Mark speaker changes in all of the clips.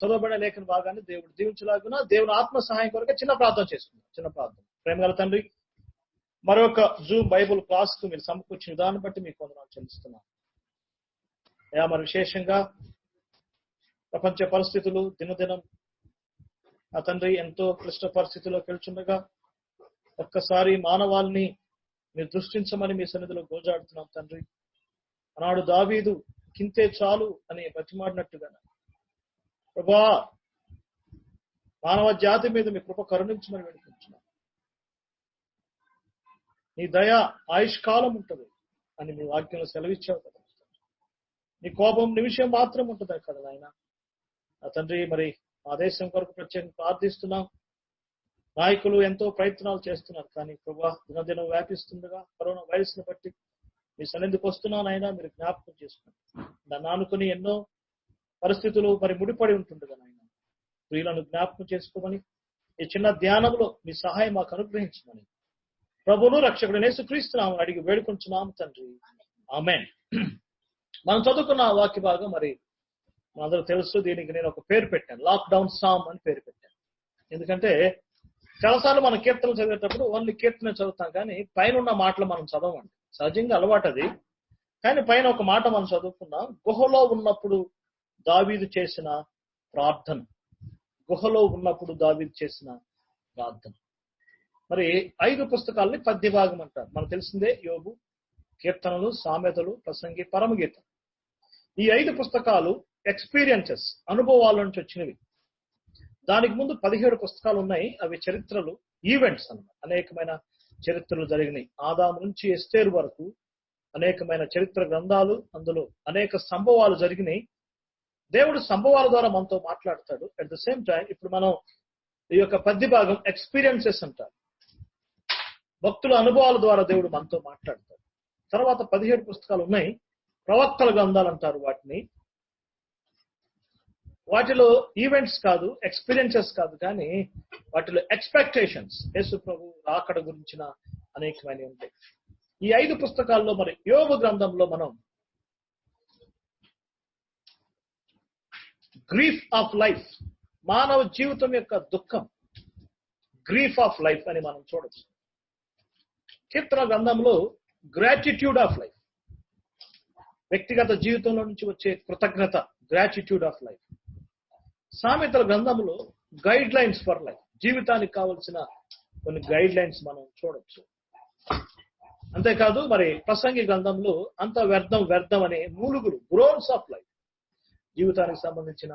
Speaker 1: చదవబడిన లేఖన భాగాన్ని దేవుడు దీవించలాగున దేవుని ఆత్మ సహాయం కొరకు చిన్న ప్రార్థన చేసుకుందాం. చిన్న ప్రార్థన. ప్రేమగల తండ్రి, మరొక జూమ్ బైబుల్ క్లాస్ కు మీరు సమకూర్చిన విధానం బట్టి మీకు వందనాలు చెల్లిస్తున్నాను. మరి విశేషంగా ప్రపంచ పరిస్థితులు దినదినం ఆ తండ్రి ఎంతో క్లిష్ట పరిస్థితుల్లో వెళ్తుండగా ఒక్కసారి మానవాల్ని మీరు దృష్టించమని మీ సన్నిధిలో గోజాడుతున్నాం తండ్రి. ఆనాడు దావీదు కింతే చాలు అని బతిమాడినట్టుగా ప్రభా మానవ జాతి మీద మీ కృప కరుణించమని వేడుకుంటున్నాం. నీ దయ ఆయుష్కాలం ఉంటుంది అని మీ వాక్యంలో సెలవిచ్చావు కదా. నీ కోపం నిమిషం మాత్రం ఉంటుంది కదా నాయన. ఆ తండ్రి, మరి మా దేశం కొరకు ప్రత్యేకంగా ప్రార్థిస్తున్నాం. నాయకులు ఎంతో ప్రయత్నాలు చేస్తున్నారు, కానీ ప్రభా దినదినం వ్యాపిస్తుండగా కరోనా వైరస్ ని బట్టి మీ సన్నిధికి వస్తున్నాను అయినా మీరు జ్ఞాపకం చేసుకోండి. నన్ను ఆనుకుని ఎన్నో పరిస్థితులు మరి ముడిపడి ఉంటుండగా నాయన స్త్రీలను జ్ఞాపకం చేసుకోమని ఈ చిన్న ధ్యానంలో మీ సహాయం మాకు అనుగ్రహించమని ప్రభువును రక్షకుడు యేసుక్రీస్తునామమున అడిగి వేడుకుంటున్నాము తండ్రి. ఆమేన్. మనం చదువుకున్న వాక్య భాగం మరి మనందరూ తెలుసు. దీనికి నేను ఒక పేరు పెట్టాను, లాక్డౌన్ సామ్ అని పేరు పెట్టాను. ఎందుకంటే చాలాసార్లు మన కీర్తనలు చదివేటప్పుడు ఓన్లీ కీర్తన చదువుతాం, కానీ పైన ఉన్న మాటలు మనం చదవండి. సహజంగా అలవాటు అది, కానీ పైన ఒక మాట మనం చదువుకున్నాం. గుహలో ఉన్నప్పుడు దావీదు చేసిన ప్రార్థన. గుహలో ఉన్నప్పుడు దావీదు చేసిన ప్రార్థన. మరి 5 పుస్తకాలని పద్య భాగం అంటారు. మనకు తెలిసిందే, యోబు, కీర్తనలు, సామెతలు, ప్రసంగి, పరమగీతం. ఈ 5 పుస్తకాలు ఎక్స్పీరియన్సెస్, అనుభవాల నుంచి వచ్చినవి. దానికి ముందు 17 పుస్తకాలు ఉన్నాయి. అవి చరిత్రలు, ఈవెంట్స్ అన్నమాట. అనేకమైన చరిత్రలు జరిగినాయి. ఆదాము నుంచి ఎస్తేరు వరకు అనేకమైన చరిత్ర గ్రంథాలు, అందులో అనేక సంభవాలు జరిగినాయి. దేవుడు సంభవాల ద్వారా మనతో మాట్లాడతాడు. అట్ ద సేమ్ టైం ఇప్పుడు మనం ఈ యొక్క పద్య భాగం ఎక్స్పీరియన్సెస్ అంటారు. భక్తుల అనుభవాల ద్వారా దేవుడు మనతో మాట్లాడతాడు. తర్వాత 17 పుస్తకాలు ఉన్నాయి, ప్రవక్తల గ్రంథాలు అంటారు వాటిని. వాటిలో ఈవెంట్స్ కాదు, ఎక్స్పీరియన్సెస్ కాదు, కానీ వాటిలో ఎక్స్పెక్టేషన్స్, యేసు ప్రభు రాకడ గురించిన అనేకమైనవి ఉంటాయి. ఈ 5 పుస్తకాల్లో మరి యోబు గ్రంథంలో మనం గ్రీఫ్ ఆఫ్ లైఫ్, మానవ జీవితం యొక్క దుఃఖం, గ్రీఫ్ ఆఫ్ లైఫ్ అని మనం చూడొచ్చు. కీర్తన గ్రంథంలో గ్రాటిట్యూడ్ ఆఫ్ లైఫ్, వ్యక్తిగత జీవితంలో నుంచి వచ్చే కృతజ్ఞత, గ్రాటిట్యూడ్ ఆఫ్ లైఫ్. సామెతల గ్రంథంలో గైడ్ లైన్స్ ఫర్ లైఫ్, జీవితానికి కావలసిన కొన్ని గైడ్ లైన్స్ మనం చూడొచ్చు. అంతేకాదు మరి ప్రసంగి గ్రంథంలో అంత వ్యర్థం వ్యర్థం అనే మూలుగులు, గ్రోన్స్ ఆఫ్ లైఫ్, జీవితానికి సంబంధించిన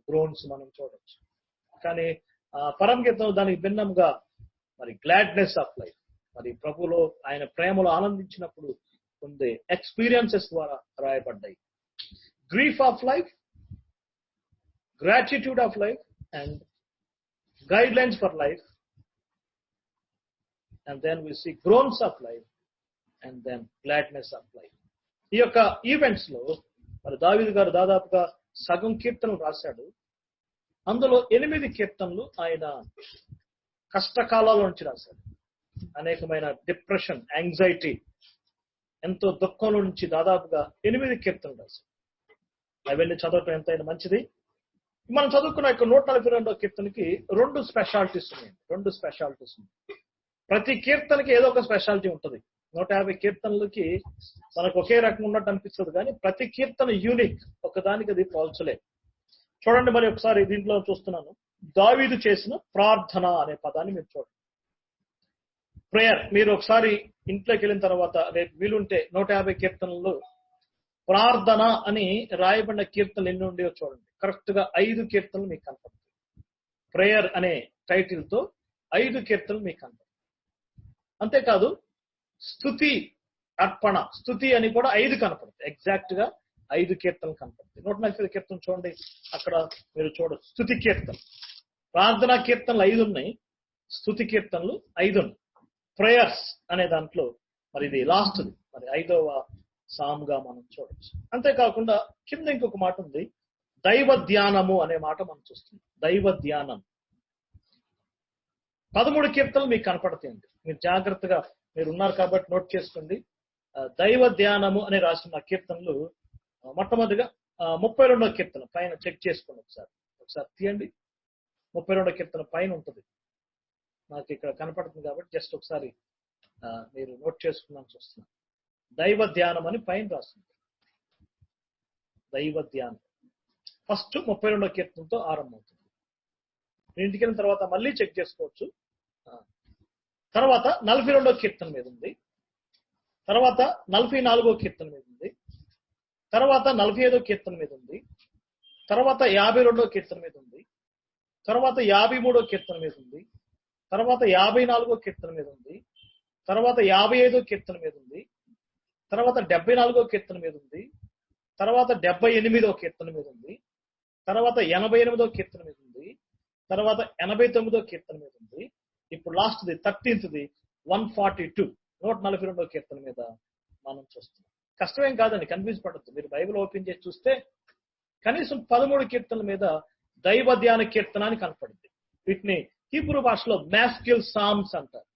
Speaker 1: గ్రోన్స్ మనం చూడొచ్చు. కానీ పరమగీతం దానికి భిన్నంగా మరి గ్లాడ్నెస్ ఆఫ్ లైఫ్, మరి ప్రభులో ఆయన ప్రేమలో ఆనందించినప్పుడు పొందే ఎక్స్పీరియన్సెస్ ద్వారా రాయబడ్డాయి. Grief of life, gratitude of life, and guidelines for life, and then we see groans of life, and then gladness of life. ఈ యొక్క ఈవెంట్స్ లో మరి దావీదు గారు దాదాపుగా సగం కీర్తనలు రాశాడు. అందులో 8 కీర్తనలు ఆయన కష్టకాలాల నుంచి రాశాడు. అనేకమైన డిప్రెషన్, యాంగ్జైటీ, ఎంతో దుఃఖంలో నుంచి దాదాపుగా 8 కీర్తనలు రాశాడు. అవన్నీ చదవటం ఎంతైనా మంచిది. మనం చదువుకున్న 142వ కీర్తనకి 2 స్పెషాలిటీస్ ఉన్నాయి. 2 స్పెషాలిటీస్ ఉన్నాయి. ప్రతి కీర్తనకి ఏదో ఒక స్పెషాలిటీ ఉంటుంది. 150 కీర్తనలకి మనకు ఒకే రకం ఉన్నట్టు అనిపిస్తుంది, కానీ ప్రతి కీర్తన యూనిక్, ఒకదానికి అది పోల్చలేదు. చూడండి, మరి ఒకసారి దీంట్లో చూస్తున్నాను, దావీదు చేసిన ప్రార్థన అనే పదాన్ని మీరు చూడండి. ప్రేయర్. మీరు ఒకసారి ఇంట్లోకి వెళ్ళిన తర్వాత రేపు వీలుంటే 150 కీర్తనలు ప్రార్థన అని రాయబడిన కీర్తనలు ఎన్ని ఉండేవో చూడండి. కరెక్ట్ గా 5 కీర్తనలు మీకు కనపడతాయి. ప్రేయర్ అనే టైటిల్ తో 5 కీర్తనలు మీకు కనపడతాయి. అంతేకాదు స్తుతి, అర్పణ, స్తుతి అని కూడా 5 కనపడతాయి. ఎగ్జాక్ట్ గా 5 కీర్తనలు కనపడతాయి. 140 కీర్తనలు చూడండి, అక్కడ మీరు చూడొచ్చు. స్తుతి కీర్తన, ప్రార్థనా కీర్తనలు 5 ఉన్నాయి, స్తుతి కీర్తనలు 5 ఉన్నాయి. ప్రేయర్స్ అనే దాంట్లో మరి ఇది లాస్ట్, మరి 5వ సామ్గా మనం చూడొచ్చు. అంతేకాకుండా కింద ఇంకొక మాట ఉంది, దైవ ధ్యానము అనే మాట మనం చూస్తుంది. దైవ ధ్యానం 13 కీర్తనలు మీకు కనపడతాయండి. మీరు జాగ్రత్తగా, మీరు ఉన్నారు కాబట్టి నోట్ చేసుకోండి. దైవ ధ్యానము అని రాసిన కీర్తనలు మొట్టమొదటిగా 32వ కీర్తన పైన చెక్ చేసుకోండి ఒకసారి. ఒకసారి తీయండి. 32వ కీర్తన పైన ఉంటుంది, నాకు ఇక్కడ కనపడుతుంది కాబట్టి జస్ట్ ఒకసారి మీరు నోట్ చేసుకున్నాను చూస్తున్నాను. దైవ ధ్యానం అని పైన రాస్తుంది. దైవ ధ్యానం ఫస్ట్ 32వ కీర్తనతో ఆరంభమవుతుంది. ఇంటికి వెళ్ళిన తర్వాత మళ్ళీ చెక్ చేసుకోవచ్చు. తర్వాత 42వ కీర్తన మీద ఉంది, తర్వాత 44వ కీర్తన మీద ఉంది, తర్వాత 45వ కీర్తన మీద ఉంది, తర్వాత 52వ కీర్తన మీద ఉంది, తర్వాత 53వ కీర్తన మీద ఉంది, తర్వాత 54వ కీర్తన మీద ఉంది, తర్వాత 55వ కీర్తన మీద ఉంది, తర్వాత 74వ కీర్తన మీద ఉంది, తర్వాత 78వ కీర్తన మీద ఉంది, తర్వాత 88వ కీర్తన మీద ఉంది, తర్వాత 89వ కీర్తన మీద ఉంది. ఇప్పుడు లాస్ట్ది 13th 142 142వ కీర్తన మీద మనం చూస్తున్నాం. కష్టమేం కాదండి, కన్ఫ్యూజ్ పడద్దు. మీరు బైబిల్ ఓపెన్ చేసి చూస్తే కనీసం 13 కీర్తనల మీద దైవ ధ్యాన కీర్తన అని కనపడింది. వీటిని హీబ్రూ భాషలో మ్యాస్క్యుల్ సామ్స్ అంటారు.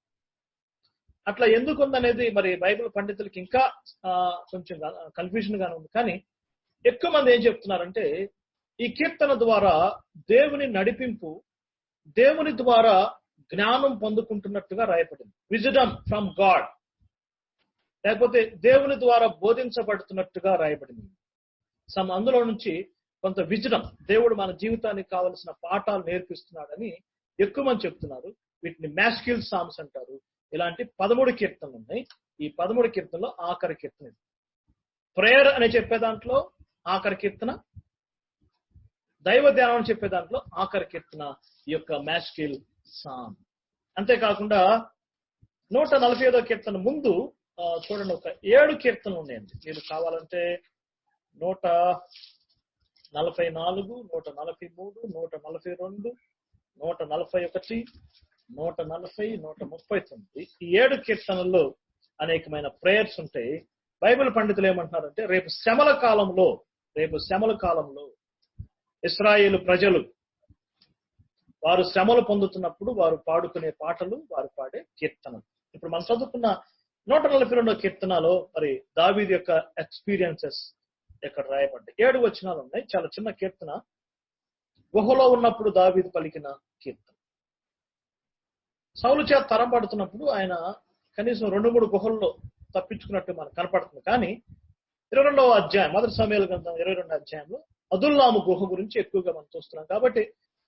Speaker 1: అట్లా ఎందుకు ఉందనేది మరి బైబిల్ పండితులకి ఇంకా కొంచెం కన్ఫ్యూజన్ గానే ఉంది. కానీ ఎక్కువ మంది ఏం చెప్తున్నారంటే ఈ కీర్తన ద్వారా దేవుని నడిపింపు, దేవుని ద్వారా జ్ఞానం పొందుకుంటున్నట్టుగా రాయబడింది. విజ్డమ్ ఫ్రమ్ గాడ్, లేకపోతే దేవుని ద్వారా బోధించబడుతున్నట్టుగా రాయబడింది. అందులో నుంచి కొంత విజ్డమ్, దేవుడు మన జీవితానికి కావలసిన పాఠాలు నేర్పిస్తున్నాడని ఎక్కువ మంది చెప్తున్నారు. వీటిని మ్యాస్క్యుల్ సామ్స్ అంటారు. ఇలాంటి 13 కీర్తనలు ఉన్నాయి. ఈ 13 కీర్తనలో ఆఖరి కీర్తన ఇది. ప్రేయర్ అని చెప్పే దాంట్లో ఆఖరి కీర్తన, దైవ ధ్యానం అని చెప్పే దాంట్లో ఆఖరి కీర్తన ఈ యొక్క మ్యాస్క్యుల్ సామ్. అంతేకాకుండా 145వ కీర్తన ముందు చూడండి, ఒక 7 కీర్తనలు ఉన్నాయండి. మీరు కావాలంటే 144, 143, 142, 141, 140, 139 ఈ 7 కీర్తనల్లో అనేకమైన ప్రేయర్స్ ఉంటాయి. బైబిల్ పండితులు ఏమంటున్నారంటే రేపు శ్రమల కాలంలో ఇశ్రాయేలు ప్రజలు వారు శ్రమలు పొందుతున్నప్పుడు వారు పాడుకునే పాటలు, వారు పాడే కీర్తనలు. ఇప్పుడు మనం చదువుకున్న 142వ కీర్తనలో మరి దావీదు యొక్క ఎక్స్పీరియన్సెస్ ఇక్కడ రాయబడ్డాయి. 7 వచనాలు ఉన్నాయి. చాలా చిన్న కీర్తన. గుహలో ఉన్నప్పుడు దావీదు పలికిన కీర్తన. సౌలు చేత తరంపడుతున్నప్పుడు ఆయన కనీసం 2-3 గుహల్లో తప్పించుకున్నట్టు మనకు కనపడుతుంది. కానీ 22వ అధ్యాయం, 1 సమూయేలు గ్రంథం 22వ అధ్యాయంలో అదుల్లాము గుహ గురించి ఎక్కువగా మనం చూస్తున్నాం. కాబట్టి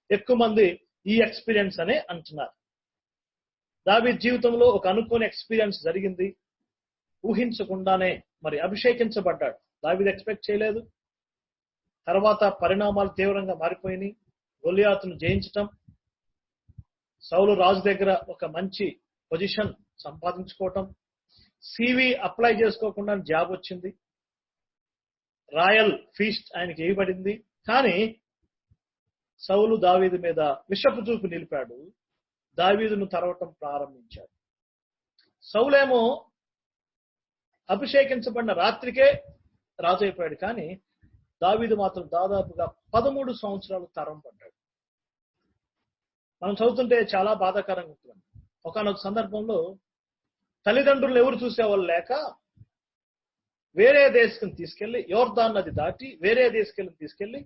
Speaker 1: ఎక్కువ మంది ఈ ఎక్స్పీరియన్స్ అనే అంటున్నారు. దావీదు జీవితంలో ఒక అనుకోని ఎక్స్పీరియన్స్ జరిగింది. ఊహించకుండానే మరి అభిషేకించబడ్డాడు. దావీదు ఎక్స్పెక్ట్ చేయలేదు. తర్వాత పరిణామాలు తీవ్రంగా మారిపోయినాయి. గొలియాతును జయించటం, సౌలు రాజు దగ్గర ఒక మంచి పొజిషన్ సంపాదించుకోవటం, సివి అప్లై చేసుకోకుండా జాబ్ వచ్చింది, రాయల్ ఫీస్ట్ ఆయనకి ఇవ్వబడింది. కానీ సౌలు దావీదు మీద విషపు చూపు నిలిపాడు. దావీదును తరవటం ప్రారంభించాడు. సౌలేమో అభిషేకించబడిన రాత్రికే రాజు అయిపోయాడు. కానీ దావీదు మాత్రం దాదాపుగా 13 సంవత్సరాలు తరం పడ్డాడు. మనం చదువుతుంటే చాలా బాధాకరంగా ఉంటుంది. ఒకానొక సందర్భంలో తల్లిదండ్రులు ఎవరు చూసేవాళ్ళు లేక వేరే దేశం తీసుకెళ్లి, యోర్దాన్ నది దాటి వేరే దేశం తీసుకెళ్లి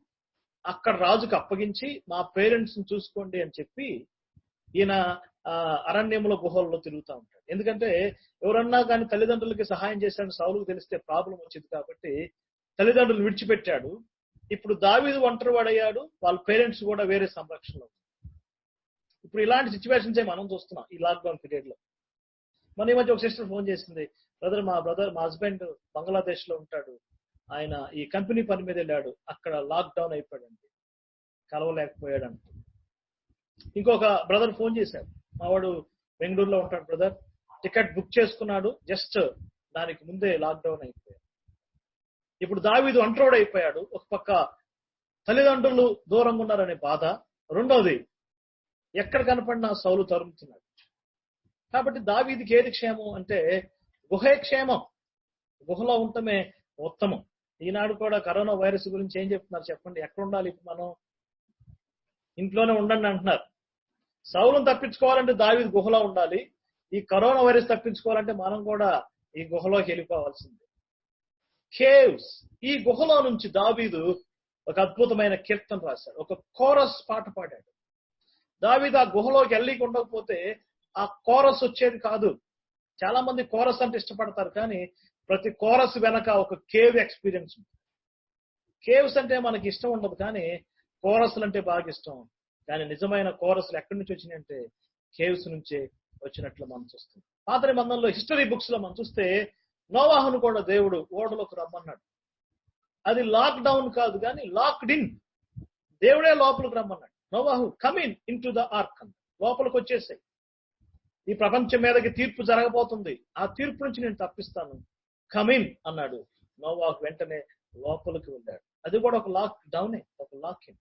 Speaker 1: అక్కడ రాజుకు అప్పగించి మా పేరెంట్స్ ని చూసుకోండి అని చెప్పి ఈయన అరణ్యంలో గుహల్లో తిరుగుతూ ఉంటాడు. ఎందుకంటే ఎవరన్నా కానీ తల్లిదండ్రులకి సహాయం చేశాడని సౌలుకు తెలిస్తే ప్రాబ్లం వచ్చింది కాబట్టి తల్లిదండ్రులు విడిచిపెట్టాడు. ఇప్పుడు దావీదు ఒంటరి వాడయ్యాడు. వాళ్ళ పేరెంట్స్ కూడా వేరే సంరక్షణలో. ఇప్పుడు ఇలాంటి సిచ్యువేషన్స్ మనం చూస్తున్నాం ఈ లాక్డౌన్ పీరియడ్ లో. మన ఈ మధ్య ఒక సిస్టర్ ఫోన్ చేసింది, మా హస్బెండ్ బంగ్లాదేశ్ లో ఉంటాడు, ఆయన ఈ కంపెనీ పని మీద వెళ్ళాడు, అక్కడ లాక్డౌన్ అయిపోయాడండి, కలవలేకపోయాడంట. ఇంకొక బ్రదర్ ఫోన్ చేశాడు, మావాడు బెంగళూరులో ఉంటాడు బ్రదర్, టికెట్ బుక్ చేసుకున్నాడు, జస్ట్ దానికి ముందే లాక్డౌన్ అయిపోయాడు. ఇప్పుడు దావీదు ఒంటరోడు అయిపోయాడు. ఒక పక్క తల్లిదండ్రులు దూరంగా ఉన్నారనే బాధ, రెండోది ఎక్కడ కనపడినా సౌలు తరుముతున్నాడు. కాబట్టి దావీదుకి ఏది క్షేమం అంటే గుహే క్షేమం, గుహలో ఉండటమే ఉత్తమం. ఈనాడు కూడా కరోనా వైరస్ గురించి ఏం చెప్తున్నారు చెప్పండి? ఎక్కడ ఉండాలి? ఇప్పుడు మనం ఇంట్లోనే ఉండండి అంటున్నారు. సౌలును తప్పించుకోవాలంటే దావీదు గుహలో ఉండాలి. ఈ కరోనా వైరస్ తప్పించుకోవాలంటే మనం కూడా ఈ గుహలోకి వెళ్ళిపోవాల్సిందే. కేవ్స్, ఈ గుహలో నుంచి దావీదు ఒక అద్భుతమైన కీర్తన రాశాడు, ఒక కోరస్ పాట పాడాడు. దావీదు ఆ గుహలోకి వెళ్ళి ఉండకపోతే ఆ కోరస్ వచ్చేది కాదు. చాలా మంది కోరస్ అంటే ఇష్టపడతారు, కానీ ప్రతి కోరస్ వెనక ఒక కేవ్ ఎక్స్పీరియన్స్ ఉంటుంది. కేవ్స్ అంటే మనకి ఇష్టం ఉండదు, కానీ కోరస్లు అంటే బాగా ఇష్టం. కానీ నిజమైన కోరస్లు ఎక్కడి నుంచి వచ్చినాయంటే కేవ్స్ నుంచే వచ్చినట్లు మనం చూస్తాం. పాత నిబంధనలో హిస్టరీ బుక్స్ లో మనం చూస్తే నోవాహును కూడా దేవుడు ఓడలోకి రమ్మన్నాడు. అది లాక్ డౌన్ కాదు, కానీ లాక్డ్ ఇన్. దేవుడే లోపలికి రమ్మన్నాడు. నోవాహు come in in to the arc, లోపలికి వచ్చేసాయి. ఈ ప్రపంచం మీదకి తీర్పు జరగబోతుంది, ఆ తీర్పు నుంచి నేను తప్పిస్తాను, కమిన్ అన్నాడు. నోవాహు వెంటనే లోపలికి వెళ్ళాడు. అది కూడా ఒక లాక్ డౌనే, ఒక లాక్ ఇన్.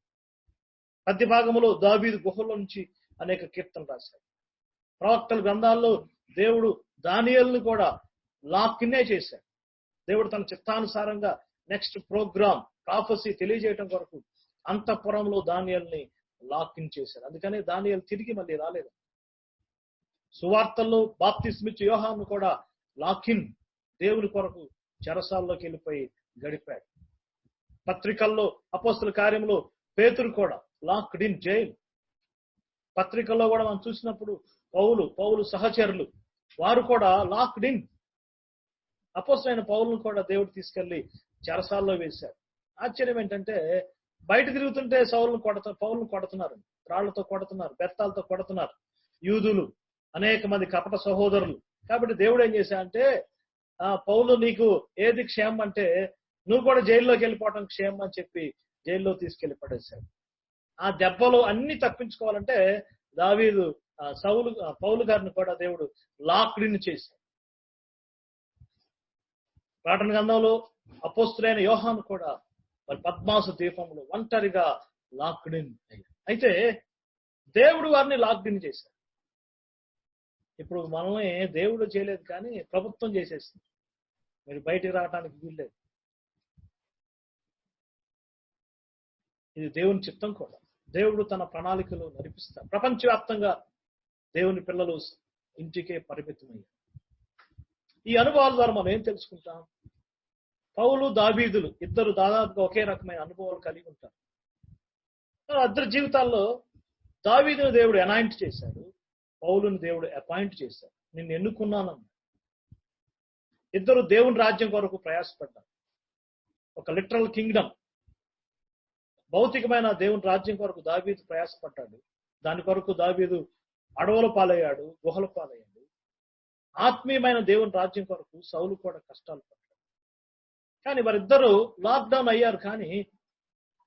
Speaker 1: పద్య భాగంలో దావీదు గుహలో నుంచి అనేక కీర్తనలు రాశాడు. ప్రవక్తల గ్రంథాల్లో దేవుడు దానియేలును కూడా లాక్ ఇన్నే చేశాడు. దేవుడు తన చిత్తానుసారంగా నెక్స్ట్ ప్రోగ్రామ్ ప్రాఫెసీ తెలియజేయటం కొరకు అంతఃపురంలో దానియేలుని లాక్ ఇన్ చేశాడు. అందుకని దానియేలు తిరిగి మళ్ళీ రాలేదు. సువార్తల్లో బాప్తిస్మిచ్చి యోహాను కూడా లాక్ ఇన్, దేవుని కొరకు చెరసాల్లోకి వెళ్ళిపోయి గడిపాడు. పత్రికల్లో అపోస్తల కార్యంలో పేతురు కూడా లాక్డ్ ఇన్ జైల్. పత్రికల్లో కూడా మనం చూసినప్పుడు పౌలు సహచరులు వారు కూడా లాక్డ్ ఇన్. అపోస్తలైన పౌలును కూడా దేవుడు తీసుకెళ్లి చెరసాల్లో వేశాడు. ఆశ్చర్యం ఏంటంటే బయట తిరుగుతుంటే పౌలును కొడుతున్నారు, రాళ్లతో కొడుతున్నారు, బెత్తాలతో కొడుతున్నారు యూదులు, అనేక మంది కపట సహోదరులు. కాబట్టి దేవుడు ఏం చేశాడంటే, పౌలు నీకు ఏది క్షేమం అంటే నువ్వు కూడా జైల్లోకి వెళ్ళిపోవటం క్షేమం అని చెప్పి జైల్లో తీసుకెళ్లి పడేశాడు. ఆ దెబ్బలు అన్ని తప్పించుకోవాలంటే దావీదు పౌలు గారిని కూడా దేవుడు లాక్డ్ ఇన్ చేశాడు. ప్రకటన గ్రంథంలో అపోస్తులైన యోహాను కూడా మరి పద్మాసు ద్వీపంలో ఒంటరిగా లాక్డ్ ఇన్ అయ్యాడు. అయితే దేవుడు వారిని లాక్డ్ ఇన్ చేశాడు. ఇప్పుడు మనల్ని దేవుడు చేయలేదు, కానీ ప్రభుత్వం చేసేస్తుంది. మీరు బయటికి రావడానికి వీల్లేదు. ఇది దేవుని చిత్తం కూడా. దేవుడు తన ప్రణాళికలు నడిపిస్తాడు. ప్రపంచవ్యాప్తంగా దేవుని పిల్లలు ఇంటికే పరిమితమయ్యారు. ఈ అనుభవాల ద్వారా మనం ఏం తెలుసుకుంటాం? పౌలు దావీదులు ఇద్దరు దాదాపుగా ఒకే రకమైన అనుభవాలు కలిగి ఉంటారు. ఇద్దరు జీవితాల్లో దావీదును దేవుడు అనాయింట్ చేశాడు, పౌలుని దేవుడు అపాయింట్ చేశాడు. నిన్ను ఎన్నుకున్నానన్నాడు. ఇద్దరు దేవుని రాజ్యం కొరకు ప్రయాసపడ్డారు. ఒక లిటరల్ కింగ్డమ్, భౌతికమైన దేవుని రాజ్యం కొరకు దావీదు ప్రయాసపడ్డాడు. దాని కొరకు దావీదు అడవుల పాలయ్యాడు, గుహల పాలయ్యాడు. ఆత్మీయమైన దేవుని రాజ్యం కొరకు సౌలు కూడా కష్టాలు పడ్డాడు. కానీ వారిద్దరూ లాక్డౌన్ అయ్యారు, కానీ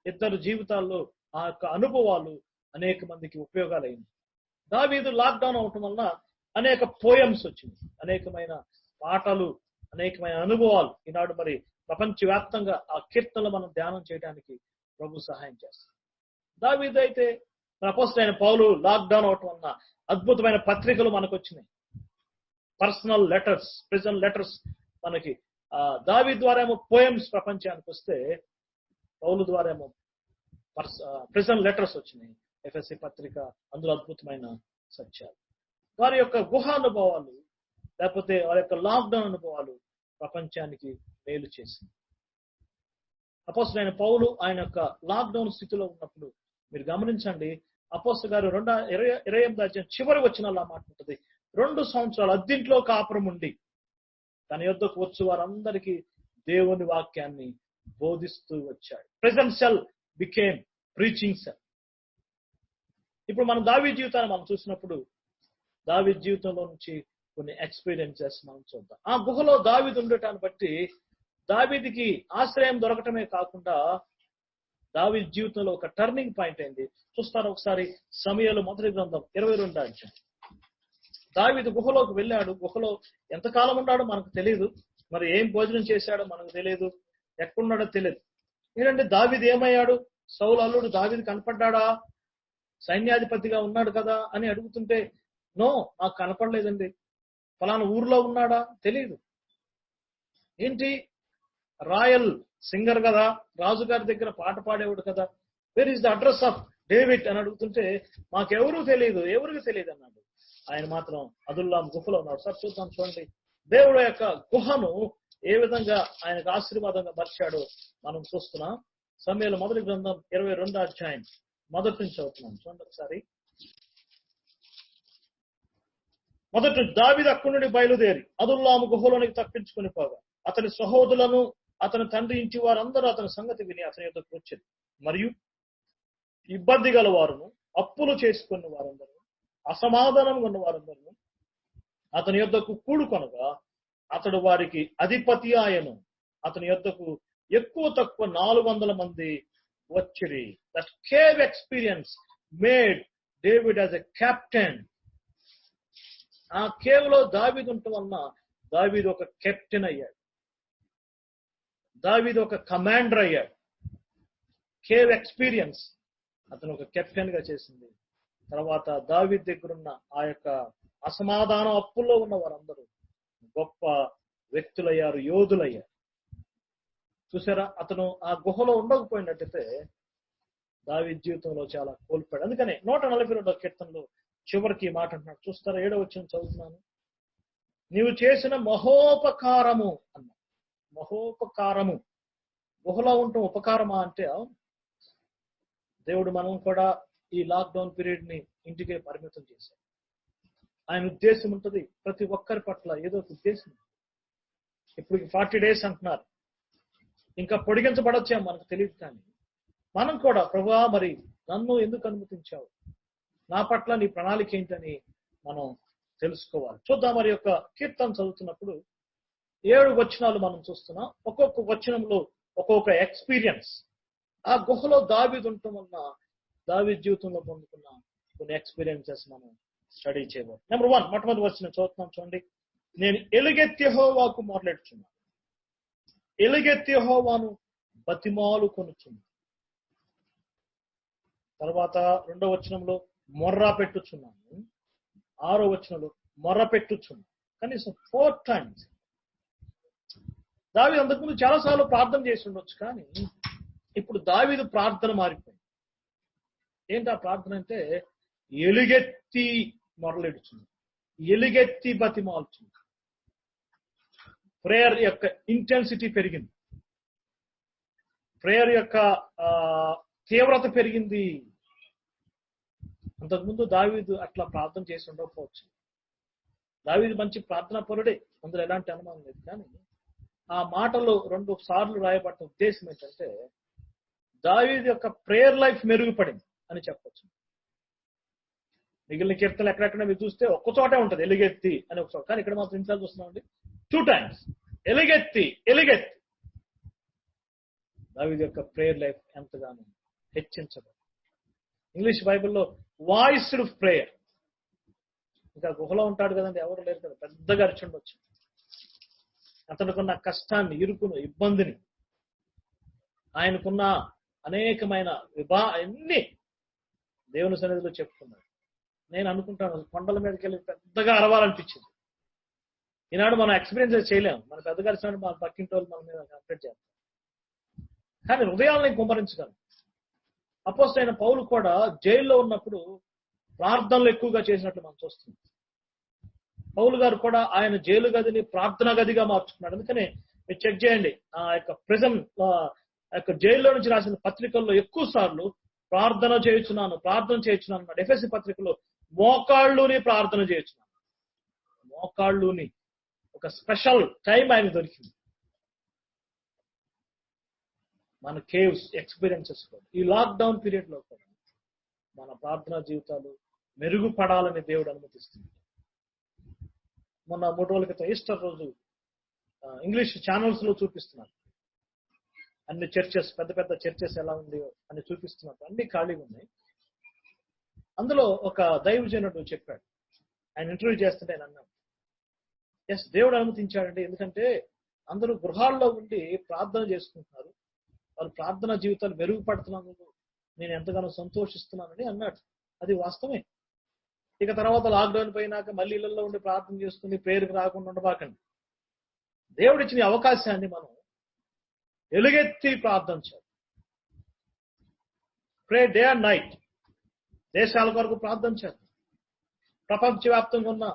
Speaker 1: ఇద్దరు జీవితాల్లో ఆ యొక్క అనుభవాలు అనేక మందికి ఉపయోగాలైంది. దావీదు లాక్డౌన్ అవటం వలన అనేక పోయమ్స్ వచ్చింది, అనేకమైన పాటలు, అనేకమైన అనుభవాలు. ఈనాడు మరి ప్రపంచవ్యాప్తంగా ఆ కీర్తనలు మనం ధ్యానం చేయడానికి ప్రభు సహాయం చేస్తారు. దావీదు అయితే అపోస్తలుడైన పౌలు లాక్డౌన్ అవటం వలన అద్భుతమైన పత్రికలు మనకు వచ్చినాయి. పర్సనల్ లెటర్స్, ప్రిజన్ లెటర్స్ మనకి దావీదు ద్వారా ఏమో పోయమ్స్ ప్రపంచానికి వస్తే, పౌలు ద్వారా ఏమో ప్రిజన్ లెటర్స్ వచ్చినాయి. ఎఫ్ఎస్సి పత్రిక, అందులో అద్భుతమైన సత్యాలు. వారి యొక్క గుహ అనుభవాలు లేకపోతే వారి యొక్క లాక్డౌన్ అనుభవాలు ప్రపంచానికి మేలు చేసింది. అపోస్తలుడైన పౌలు ఆయన యొక్క లాక్డౌన్ స్థితిలో ఉన్నప్పుడు మీరు గమనించండి, అపోస్తలు గారు 28వ అధ్యాయం చివరి వచనాల్లో మాట ఉంటుంది. 2 సంవత్సరాలు అద్దింట్లో కాపురం ఉండి తన యొద్దకు వచ్చు వారందరికీ దేవుని వాక్యాన్ని బోధిస్తూ వచ్చాడు. Present cell became preaching cell. ఇప్పుడు మనం దావీదు జీవితాన్ని మనం చూసినప్పుడు దావీదు జీవితంలో నుంచి కొన్ని ఎక్స్పీరియన్సెస్ మనం చూద్దాం. ఆ గుహలో దావీదు ఉండటాన్ని బట్టి దావీదుకి ఆశ్రయం దొరకటమే కాకుండా దావీదు జీవితంలో ఒక టర్నింగ్ పాయింట్ అయింది. చూస్తారు ఒకసారి సమూయేలు మొదటి గ్రంథం 22వ అధ్యాయం. దావీదు గుహలోకి వెళ్ళాడు. గుహలో ఎంతకాలం ఉన్నాడో మనకు తెలియదు, మరి ఏం భోజనం చేశాడో మనకు తెలియదు, ఎక్కడున్నాడో తెలియదు. ఏంటంటే దావీదు ఏమయ్యాడు? సౌలు అల్లుడు దావీదు కనపడ్డా? సైన్యాధిపతిగా ఉన్నాడు కదా అని అడుగుతుంటే, నో, నాకు కనపడలేదండి. ఫలానా ఊర్లో ఉన్నాడా? తెలియదు. ఏంటి, రాయల్ సింగర్ కదా, రాజుగారి దగ్గర పాట పాడేవాడు కదా, where is the address of David అని అడుగుతుంటే, మాకెవరూ తెలియదు, ఎవరికి తెలియదు అన్నాడు. ఆయన మాత్రం అదుల్లాం గుహలో ఉన్నాడు. సార్ చూద్దాం, చూడండి దేవుడు యొక్క గుహను ఏ విధంగా ఆయనకు ఆశీర్వాదంగా మర్చాడో మనం చూస్తున్నాం. సమూయేలు మొదటి గ్రంథం 22వ అధ్యాయం మొదటి నుంచి చదువుతున్నాం. చూడండి ఒకసారి. మొదటి దావీదు అక్కడి నుండి బయలుదేరి అదుల్లాము గుహలోనికి తప్పించుకుని పోగా అతని సహోదరులను అతని తండ్రి ఇంటి వారందరూ అతని సంగతి విని అతని యొద్దకు వచ్చారు. మరియు ఇబ్బంది గల వారును, అప్పులు చేసుకున్న వారందరూ, అసమాధానం ఉన్న వారందరూ అతని యొద్దకు కూడుకొనగా అతడు వారికి అధిపతి ఆయను. అతని యొద్దకు ఎక్కువ తక్కువ 400 మంది వచ్చిరి. That cave experience made David as a captain. ఆ కేవ్ లో దావీదు ఉండటం వలన దావీదు ఒక కెప్టెన్ అయ్యాడు. దావీదు ఒక కమాండర్ అయ్యాడు. కేవ్ ఎక్స్పీరియన్స్ అతను ఒక కెప్టెన్ గా చేసింది. తర్వాత దావీదు దగ్గరున్న ఆ యొక్క అసమాధానం, అప్పుల్లో ఉన్న వారందరూ గొప్ప వ్యక్తులయ్యారు, యోధులయ్యారు. చూసారా, అతను ఆ గుహలో ఉండకపోయినట్టయితే దావీదు జీవితంలో చాలా కోల్పోయాడు. అందుకనే 142వ కీర్తనలో చివరికి ఈ మాట అంటున్నాడు. చూస్తారా, 7వ వచనం చదువుతున్నాను. నీవు చేసిన మహోపకారము అన్న. మహోపకారము. గుహలో ఉండటం ఉపకారమా అంటే, దేవుడు మనం కూడా ఈ లాక్డౌన్ పీరియడ్ ని ఇంటికే పరిమితం చేశాడు. ఆయన ఉద్దేశం ఉంటుంది ప్రతి ఒక్కరి పట్ల, ఏదో ఒక ఉద్దేశం. ఇప్పుడు 40 days అంటున్నారు, ఇంకా పొడిగించబడొచ్చాం, మనకు తెలియదు. కానీ మనం కూడా ప్రభువా మరి నన్ను ఎందుకు అనుమతించావు, నా పట్ల నీ ప్రణాళిక ఏంటని మనం తెలుసుకోవాలి. చూద్దాం. మరి యొక్క కీర్తన చదువుతున్నప్పుడు 7 వచనాలు మనం చూస్తున్నాం. ఒక్కొక్క వచనంలో ఒక్కొక్క ఎక్స్పీరియన్స్. ఆ గుహలో దావీదు ఉండటం వలన దావీదు జీవితంలో పొందుకున్న కొన్ని ఎక్స్పీరియన్సెస్ మనం స్టడీ చేయబోతున్నాం. నెంబర్ 1, మొట్టమొదటి వచనం చదువుతున్నాం. చూడండి. నేను ఎలుగెత్తి యెహోవాకు మొరలెట్టుచున్నాను, ఎలుగెత్తి యెహోవాను బతిమాలు కొనుచున్నాను. తర్వాత 2వ వచనంలో మొర్ర పెట్టుచున్నాను. 6వ వచనంలో మొర్ర పెట్టుచున్నాను. కనీసం 4 times. దావీదు అంతకుముందు చాలాసార్లు ప్రార్థన చేసి ఉండొచ్చు, కానీ ఇప్పుడు దావీదు ప్రార్థన మారిపోయింది. ఏంటి ఆ ప్రార్థన అంటే, ఎలుగెత్తి మొరలెడుచున్నాను, ఎలుగెత్తి బతిమాలుచున్నాను. ప్రేయర్ యొక్క ఇంటెన్సిటీ పెరిగింది, ప్రేయర్ యొక్క తీవ్రత పెరిగింది. అంతకుముందు దావీదు అట్లా ప్రార్థన చేసి ఉండకపోవచ్చు. దావీదు మంచి ప్రార్థనా పరుడే, అందులో ఎలాంటి అనుమానం లేదు. కానీ ఆ మాటలో 2 సార్లు రాయబడిన ఉద్దేశం ఏంటంటే, దావీదు యొక్క ప్రేయర్ లైఫ్ మెరుగుపడింది అని చెప్పొచ్చు. మిగిలిన కీర్తనలు ఎక్కడెక్కడ మీరు చూస్తే ఒక్కచోటే ఉంటుంది ఎలుగెత్తి అని ఒక చోట, కానీ ఇక్కడ మాత్రం ఇన్సార్లు చూస్తున్నామండి 2 times ఎలుగెత్తి ఎలుగెత్తి. దావీదు యొక్క ప్రేయర్ లైఫ్ ఎంతగానో హెచ్చించబడింది. ఇంగ్లీష్ బైబిల్లో వాయిస్డ్ ప్రేయర్. ఇంకా గుహలో ఉంటాడు కదండి, ఎవరు లేరు కదా, పెద్దగా అరిచి ఉండొచ్చు. అతనుకున్న కష్టాన్ని, ఇరుకును, ఇబ్బందిని, ఆయనకున్న అనేకమైన అన్ని దేవుని సన్నిధిలో చెప్పుకున్నాడు. నేను అనుకుంటాను కొండల మీదకి వెళ్ళి పెద్దగా అరవాలనిపించింది. ఈనాడు మనం ఎక్స్పీరియన్స్ చేయలేము, మన పెద్దగా అరిచినట్టు మన పక్కింటి వాళ్ళు మన మీద కంప్లైంట్ చేస్తాం. కానీ హృదయాలను కుమ్మరించగలం. అపోస్తలుడైన పౌలు కూడా జైల్లో ఉన్నప్పుడు ప్రార్థనలు ఎక్కువగా చేసినట్లు మనం చూస్తున్నాం. పౌలు గారు కూడా ఆయన జైలు గదిని ప్రార్థనా గదిగా మార్చుకున్నాడు. అందుకనే మీరు చెక్ చేయండి, ఆ యొక్క ప్రిజన్ యొక్క జైల్లో నుంచి రాసిన పత్రికల్లో ఎక్కువ సార్లు ప్రార్థన చేయుచున్నాను అన్నాడు. ఎఫెసీ పత్రికలో మోకాళ్ళుని ప్రార్థన చేయుచున్నాను. మోకాళ్ళుని ఒక స్పెషల్ టైం ఆయన దొరికింది. మన కేవ్స్ ఎక్స్పీరియన్సెస్ కూడా ఈ లాక్డౌన్ పీరియడ్ లో కూడా మన ప్రార్థనా జీవితాలు మెరుగుపడాలని దేవుడు అనుమతిస్తుంది. మొన్న 3 రోజుల క్రితం ఈస్టర్ రోజు ఇంగ్లీష్ ఛానల్స్ లో చూపిస్తున్నారు. అన్ని చర్చెస్, పెద్ద పెద్ద చర్చెస్ ఎలా ఉంది అని చూపిస్తున్నారు. అన్ని ఖాళీగా ఉన్నాయి. అందులో ఒక దైవజనుడు చెప్పాడు, ఆయన ఇంటర్వ్యూ చేస్తుంటే ఆయన అన్నాడు, ఎస్ దేవుడు అనుమతించాడండి, ఎందుకంటే అందరూ గృహాల్లో ఉండి ప్రార్థన చేసుకుంటున్నారు, వాళ్ళ ప్రార్థనా జీవితాలు మెరుగుపడుతున్నందుకు నేను ఎంతగానో సంతోషిస్తున్నానని అన్నాడు. అది వాస్తవమే. ఇక తర్వాత లాక్డౌన్ పోయినాక మళ్ళీ ఇళ్లలో ఉండి ప్రార్థన చేసుకుని ప్రేయర్కి రాకుండా ఉండబాకండి. దేవుడిచ్చిన అవకాశాన్ని మనం ఎలుగెత్తి ప్రార్థన చేయాలి. ప్రే డే అండ్ నైట్. దేశాల కొరకు ప్రార్థన చేద్దాం, ప్రపంచవ్యాప్తంగా ఉన్న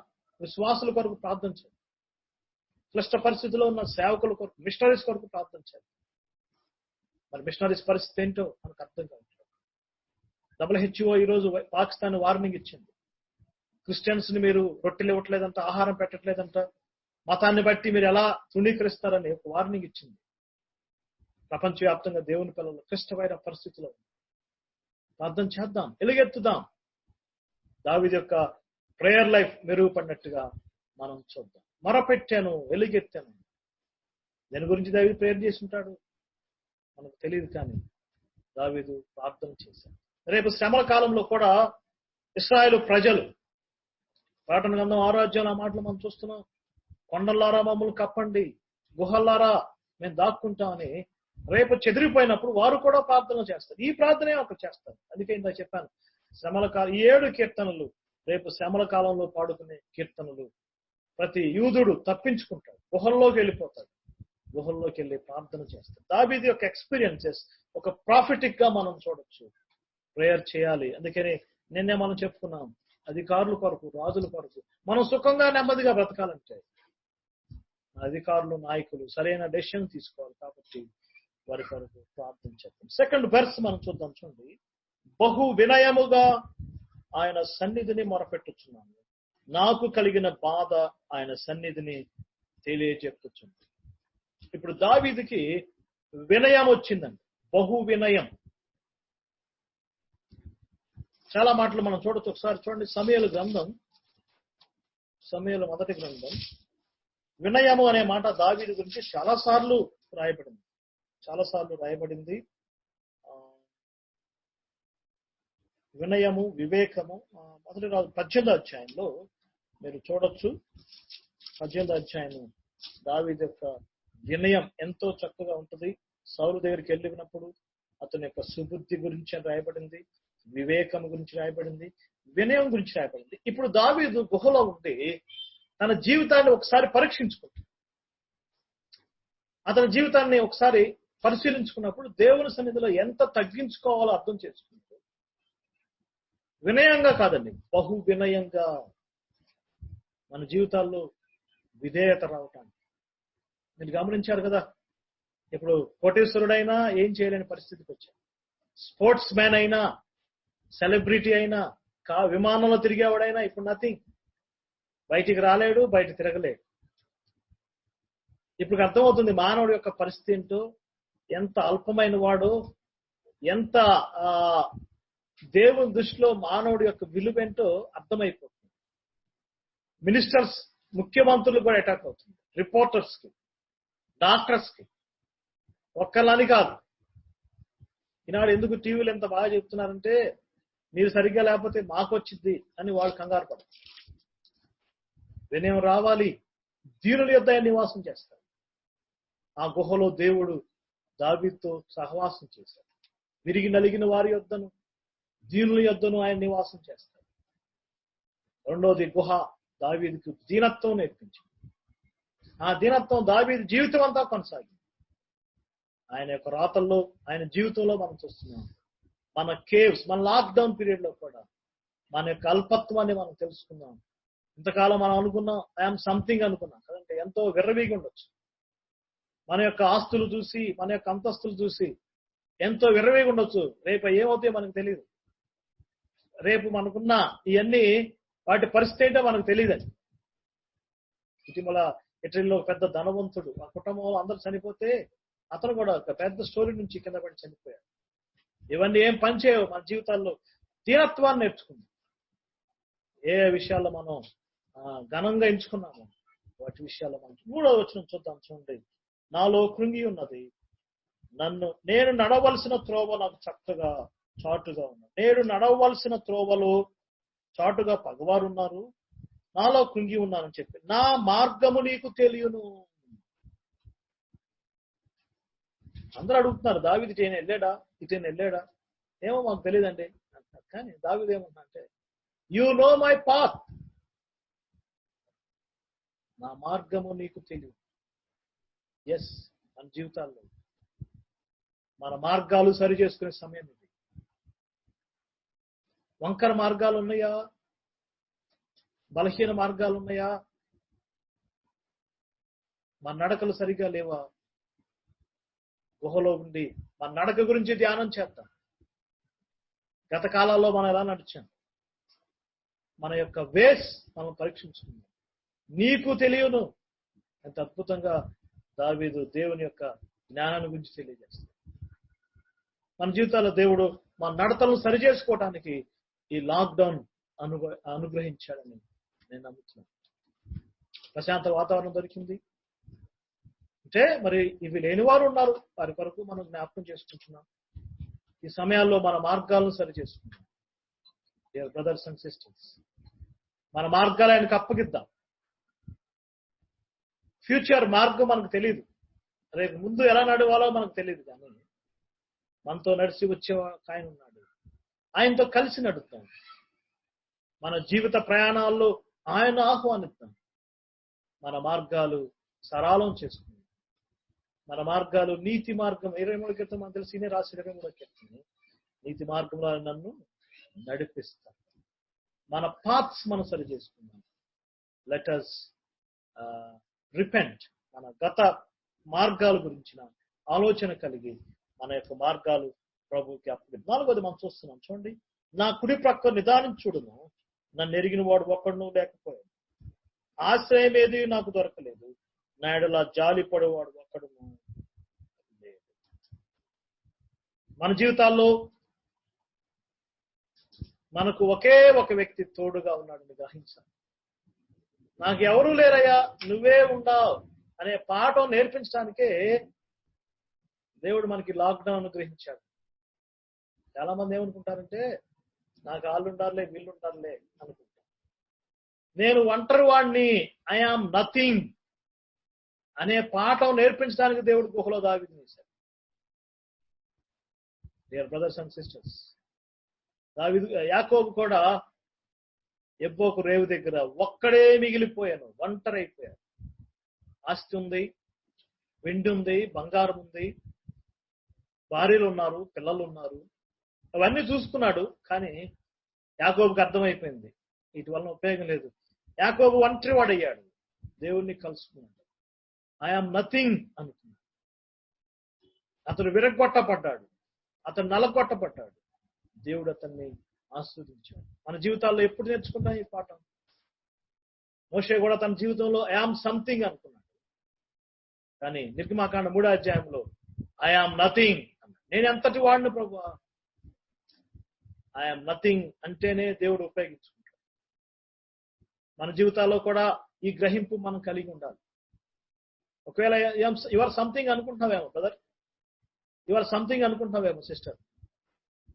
Speaker 1: విశ్వాసుల కొరకు ప్రార్థన చేద్దాం, క్లిష్ట పరిస్థితిలో ఉన్న సేవకుల కొరకు, మిషనరీస్ కొరకు ప్రార్థన చేద్దాం. మరి మిషనరీస్ పరిస్థితి ఏంటో మనకు అర్థం కావట్లేదు. WHO ఈరోజు పాకిస్తాన్ వార్నింగ్ ఇచ్చింది. క్రిస్టియన్స్ ని మీరు రొట్టెలు ఇవ్వట్లేదంట, ఆహారం పెట్టట్లేదంట, మతాన్ని బట్టి మీరు ఎలా తృణీకరిస్తారని ఒక వార్నింగ్ ఇచ్చింది. ప్రపంచవ్యాప్తంగా దేవుని పిల్లలు క్లిష్టమైన పరిస్థితిలో ప్రార్థన చేద్దాం, ఎలుగెత్తుదాం. దావీదు యొక్క ప్రేయర్ లైఫ్ మెరుగుపడినట్టుగా మనం చూద్దాం. మొరపెట్టాను, వెలుగెత్తాను. దాని గురించి దావీదు ప్రేయర్ చేసి ఉంటాడు మనకు తెలియదు, కానీ దావీదు ప్రార్థన చేశాడు. రేపు శ్రమల కాలంలో కూడా ఇశ్రాయేలు ప్రజలు, ప్రకటన గ్రంథం 6వ అధ్యాయం ఆ మాటలు మనం చూస్తున్నాం. కొండల్లారా మమ్మల్ని కప్పండి, గుహల్లారా మేము దాక్కుంటామని రేపు చెదిరిపోయినప్పుడు వారు కూడా ప్రార్థన చేస్తారు. ఈ ప్రార్థనే ఒకరు చేస్తారు. అందుకే ఇందా చెప్పాను, శ్రమల కాలం, ఈ 7 కీర్తనలు రేపు శ్రమల కాలంలో పాడుకునే కీర్తనలు. ప్రతి యూదుడు తప్పించుకుంటాడు, గుహల్లోకి వెళ్ళిపోతాడు, గుహల్లోకి వెళ్ళి ప్రార్థన చేస్తాడు. దావీదు యొక్క ఎక్స్పీరియన్సెస్ ఒక ప్రాఫిటిక్ గా మనం చూడొచ్చు. ప్రేయర్ చేయాలి. అందుకని నిన్నే మనం చెప్పుకున్నాం, అధికారుల కొరకు, రాజుల కొరకు మనం సుఖంగా నెమ్మదిగా బ్రతకాలంటే అధికారులు, నాయకులు సరైన డెసిషన్ తీసుకోవాలి. కాబట్టి వారి కొరకు ప్రార్థన చేద్దాం. సెకండ్ వెర్స్ మనం చూద్దాం. చూడండి, బహు వినయముగా ఆయన సన్నిధిని మొరపెట్టుచున్నాను, నాకు కలిగిన బాధ ఆయన సన్నిధిని తెలియజెప్పుచుంది. ఇప్పుడు దావీదుకి వినయం వచ్చిందండి, బహు వినయం. చాలా మాటలు మనం చూడొచ్చు. ఒకసారి చూడండి, సమూయేలు గ్రంథం, సమూయేలు మొదటి గ్రంథం. వినయము అనే మాట దావీదు గురించి చాలాసార్లు రాయబడింది. వినయము, వివేకము. మొదటి రాజు 18వ అధ్యాయంలో మీరు చూడొచ్చు. 18వ అధ్యాయం దావీదు యొక్క వినయం ఎంతో చక్కగా ఉంటుంది. సౌలు దగ్గరికి వెళ్ళినప్పుడు అతని యొక్క సుబుద్ధి గురించి రాయబడింది, వివేకం గురించి రాయబడింది, వినయం గురించి రాయబడింది. ఇప్పుడు దావీదు గుహలో ఉండి తన జీవితాన్ని ఒకసారి పరీక్షించుకుంటాడు. అతని జీవితాన్ని ఒకసారి పరిశీలించుకున్నప్పుడు దేవుని సన్నిధిలో ఎంత తగ్గించుకోవాలో అర్థం చేసుకుంటూ, వినయంగా కాదండి, బహు వినయంగా మన జీవితాల్లో విధేయత రావటానికి. మీరు గమనించారు కదా, ఇప్పుడు కోటేశ్వరుడైనా ఏం చేయలేని పరిస్థితికి వచ్చాడు. స్పోర్ట్స్ మ్యాన్ అయినా, సెలబ్రిటీ అయినా, విమానంలో తిరిగేవాడైనా ఇప్పుడు నథింగ్. బయటికి రాలేడు, బయట తిరగలేడు. ఇప్పుడు అర్థమవుతుంది మానవుడి యొక్క పరిస్థితి ఏంటో, ఎంత అల్పమైన వాడు, ఎంత దేవుని దృష్టిలో మానవుడి యొక్క విలువేంటో అర్థమైపోతుంది. మినిస్టర్స్, ముఖ్యమంత్రులు కూడా అటాక్ అవుతుంది, రిపోర్టర్స్ కి, డాక్టర్స్ కి, ఒక్కళ్ళని కాదు. ఈనాడు ఎందుకు టీవీలు ఎంత బాగా చెప్తున్నారంటే, మీరు సరిగ్గా లేకపోతే మాకు వచ్చింది అని వాళ్ళు కంగారు పడతారు. వినయం రావాలి, దీనుల యొద్ద నివాసం చేస్తారు. ఆ గుహలో దేవుడు దావీదుతో సహవాసం చేశాడు. విరిగి నలిగిన వారి యొద్దను, దీనుల యొద్దను ఆయన నివాసం చేస్తాడు. రెండోది, గుహ దావీదుకు దీనత్వం నేర్పించింది. ఆ దీనత్వం దావీదు జీవితం అంతా కొనసాగింది. ఆయన యొక్క రాతల్లో, ఆయన జీవితంలో మనం చూస్తున్నాం. మన కేవ్స్, మన లాక్డౌన్ పీరియడ్ లో కూడా మన యొక్క అల్పత్వాన్ని మనం తెలుసుకున్నాం. ఇంతకాలం మనం అనుకున్నాం ఐఎమ్ సంథింగ్ అనుకున్నాం కదంటే, ఎంతో విర్రవీగి ఉండొచ్చు. మన యొక్క ఆస్తులు చూసి, మన యొక్క అంతస్తులు చూసి ఎంతో విర్రవీగి ఉండొచ్చు. రేపు ఏమవుతాయో మనకు తెలియదు. రేపు మనకున్న ఇవన్నీ వాటి పరిస్థితి ఏంటో మనకు తెలియదండి. ఇటీవల ఇటలీలో ఒక పెద్ద ధనవంతుడు, ఆ కుటుంబంలో అందరూ చనిపోతే అతను కూడా ఒక పెద్ద స్టోరీ నుంచి కింద పడి చనిపోయాడు. ఇవన్నీ ఏం పనిచేయవు మన జీవితాల్లో. దీనత్వాన్ని నేర్చుకుందాం. ఏ విషయాల్లో మనం ఘనంగా ఎంచుకున్నాము వాటి విషయాల్లో మనం. 3వ వచనం చూద్దాం. చూడండి, నాలో కృంగి ఉన్నది, నేను నడవలసిన త్రోవ నాకు చక్కగా చాటుగా ఉన్నది. నేను నడవలసిన త్రోవలో చాటుగా పగవారు ఉన్నారు, నాలో కృంగి ఉన్నానని చెప్పి, నా మార్గము నీకు తెలియను. అందరూ అడుగుతున్నారు, దావీదు ఇటైనా వెళ్ళాడా, ఇటైనా వెళ్ళాడా? ఏమో మాకు తెలియదండి అంటారు. కానీ దావీదు ఏమంటే, యు నో మై పాత్, నా మార్గము నీకు తెలియదు. ఎస్, మన జీవితాల్లో మన మార్గాలు సరి చేసుకునే సమయం ఇది. వంకర మార్గాలు ఉన్నాయా? బలహీన మార్గాలు ఉన్నాయా? మన నడకలు సరిగా లేవా? గుహలో ఉండి మన నడక గురించి ధ్యానం చేద్దాం. గత కాలాల్లో మనం ఎలా నడిచాం, మన యొక్క వేస్ మనం పరీక్షించుకుందాం. నీకు తెలియను. ఎంత అద్భుతంగా దావీదు దేవుని యొక్క జ్ఞానాన్ని గురించి తెలియజేస్తాడు. మన జీవితాల్లో దేవుడు మన నడతలను సరిచేసుకోవడానికి ఈ లాక్డౌన్ అనుగ్రహించాడని నేను నమ్ముతున్నాను. ప్రశాంత వాతావరణం దొరికింది అంటే మరి ఇవి లేని వారు ఉన్నారు, వారి కొరకు మనం జ్ఞాపకం చేసుకుంటున్నాం. ఈ సమయాల్లో మన మార్గాలను సరి చేసుకుంటాం. డియర్ బ్రదర్స్ అండ్ సిస్టర్స్, మన మార్గాలు ఆయనకు అప్పగిద్దాం. ఫ్యూచర్ మార్గం మనకు తెలియదు, రేపు ముందు ఎలా నడవాలో మనకు తెలియదు, కానీ మనతో నడిచి వచ్చే ఆయన ఉన్నాడు. ఆయనతో కలిసి నడుద్దాం. మన జీవిత ప్రయాణాల్లో ఆయన ఆహ్వానిద్దాం. మన మార్గాలు సరళం చేసుకుందాం. మన మార్గాలు నీతి మార్గం. 23 కీర్తన మనకు తెలిసి రాసి 23 కీర్తన, నీతి మార్గంలో నన్ను నడిపిస్తాం. మన పాత్స్ మనం సరి చేసుకుందాం. Let us repent. మన గత మార్గాల గురించిన ఆలోచన కలిగి మన యొక్క మార్గాలు ప్రభువుకి అప్పగిద్దాం. 4వది మనం చూస్తున్నాం, చూడండి. నా కుడి ప్రక్క నిదానించుడును, నన్ను ఎరిగిన వాడు ఒక్కడును లేకపోయాడు. ఆశ్రయం ఏది నాకు దొరకలేదు, నాయుడులా జాలి పడేవాడు ఒక్కడును లేదు. మన జీవితాల్లో మనకు ఒకే ఒక వ్యక్తి తోడుగా ఉన్నాడని గ్రహించాలి. నాకు ఎవరూ లేరయ్యా, నువ్వే ఉన్నావు అనే పాఠం నేర్పించడానికే దేవుడు మనకి లాక్డౌన్ అనుగ్రహించాడు. చాలా మంది ఏమనుకుంటారంటే, నాకు వాళ్ళు ఉండాలే వీళ్ళు ఉండాలే అనుకుంటారు. నేను ఒంటరి వాడిని, ఐ ఆమ్ నథింగ్ అనే పాఠం నేర్పించడానికి దేవుడు గుహలో దావీదుని వేశాడు. డియర్ బ్రదర్స్ అండ్ సిస్టర్స్, దావీదు యాకోబు కూడా ఎబ్బోకు రేవు దగ్గర ఒక్కడే మిగిలిపోయాను, ఒంటరి అయిపోయాను. ఆస్తి ఉంది, వెండి ఉంది, బంగారం ఉంది, భార్యలు ఉన్నారు, పిల్లలు ఉన్నారు, అవన్నీ చూసుకున్నాడు. కానీ యాకోబుకి అర్థమైపోయింది వీటి వలన ఉపయోగం లేదు. యాకోబు ఒంటరి వాడయ్యాడు, దేవుణ్ణి కలుసుకున్నాడు. ఐఆమ్ నథింగ్ అనుకున్నాడు. అతను విరగొట్టబడ్డాడు, అతను నలగొట్టబడ్డాడు. దేవుడు అతన్ని ఆస్వాదించాడు. మన జీవితాల్లో ఎప్పుడు నేర్చుకుంటాం ఈ పాఠం? మోషే కూడా తన జీవితంలో ఐఆమ్ సంథింగ్ అనుకున్నాడు, కానీ నిర్గమాకాండ 3వ అధ్యాయంలో ఐఆమ్ నథింగ్ అన్నాడు. నేను ఎంతటి వాడిని ప్రభువా? ఐఆమ్ నథింగ్ అంటేనే దేవుడు ఉపయోగించుకుంటాడు. మన జీవితాల్లో కూడా ఈ గ్రహింపు మనం కలిగి ఉండాలి. ఒకవేళ యువర్ సంథింగ్ అనుకుంటున్నావేమో బ్రదర్, యువర్ సంథింగ్ అనుకుంటున్నావేమో sister,